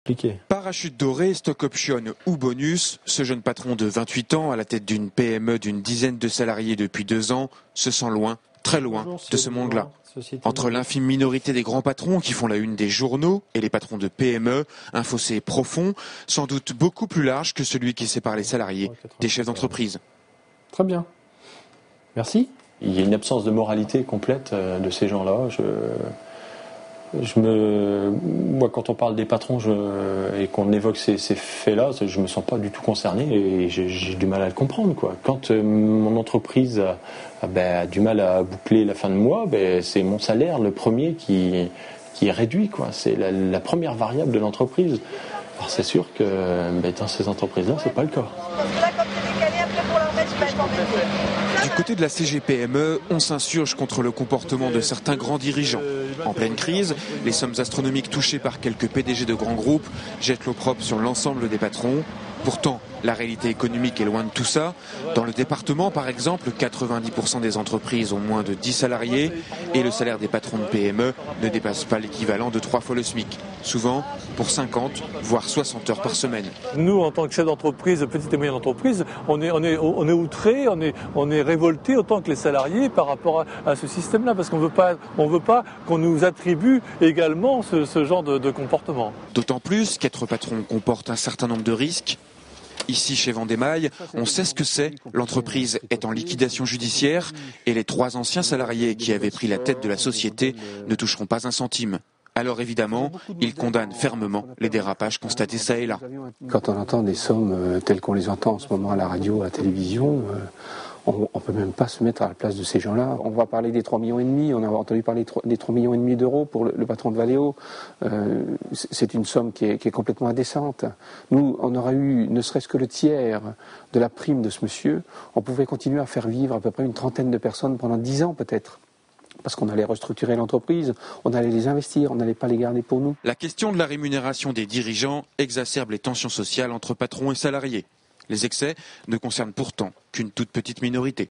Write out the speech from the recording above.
expliquer. Parachute doré, stock option ou bonus, ce jeune patron de 28 ans à la tête d'une PME d'une dizaine de salariés depuis 2 ans se sent loin, très loin de ce monde-là. Entre l'infime minorité des grands patrons qui font la une des journaux et les patrons de PME, un fossé profond, sans doute beaucoup plus large que celui qui sépare les salariés des chefs d'entreprise. Très bien. Merci. Il y a une absence de moralité complète de ces gens-là. Moi, quand on parle des patrons et qu'on évoque ces faits-là, je me sens pas du tout concerné et j'ai du mal à le comprendre, quoi. Quand mon entreprise a du mal à boucler la fin de mois, c'est mon salaire le premier qui est réduit, quoi. C'est la première variable de l'entreprise. Alors c'est sûr que dans ces entreprises-là, c'est pas le cas. Du côté de la CGPME, on s'insurge contre le comportement de certains grands dirigeants. En pleine crise, les sommes astronomiques touchées par quelques PDG de grands groupes jettent l'opprobre sur l'ensemble des patrons. Pourtant, la réalité économique est loin de tout ça. Dans le département, par exemple, 90% des entreprises ont moins de 10 salariés et le salaire des patrons de PME ne dépasse pas l'équivalent de 3 fois le SMIC. Souvent pour 50, voire 60 heures par semaine. Nous, en tant que chef d'entreprise, petite et moyenne entreprise, on est outré, on est révolté autant que les salariés par rapport à ce système-là, parce qu'on veut pas qu'on nous attribue également ce genre de comportement. D'autant plus qu'être patron comporte un certain nombre de risques. Ici, chez Vendémaille, on sait ce que c'est. L'entreprise est en liquidation judiciaire et les 3 anciens salariés qui avaient pris la tête de la société ne toucheront pas un centime. Alors évidemment, ils condamnent fermement les dérapages constatés ça et là. Quand on entend des sommes telles qu'on les entend en ce moment à la radio, à la télévision, on ne peut même pas se mettre à la place de ces gens-là. On va parler des 3,5 millions, on a entendu parler des 3,5 millions d'euros pour le patron de Valeo. C'est une somme qui est complètement indécente. Nous, on aura eu ne serait-ce que le tiers de la prime de ce monsieur. On pouvait continuer à faire vivre à peu près une trentaine de personnes pendant 10 ans peut-être. Parce qu'on allait restructurer l'entreprise, on allait les investir, on n'allait pas les garder pour nous. La question de la rémunération des dirigeants exacerbe les tensions sociales entre patrons et salariés. Les excès ne concernent pourtant qu'une toute petite minorité.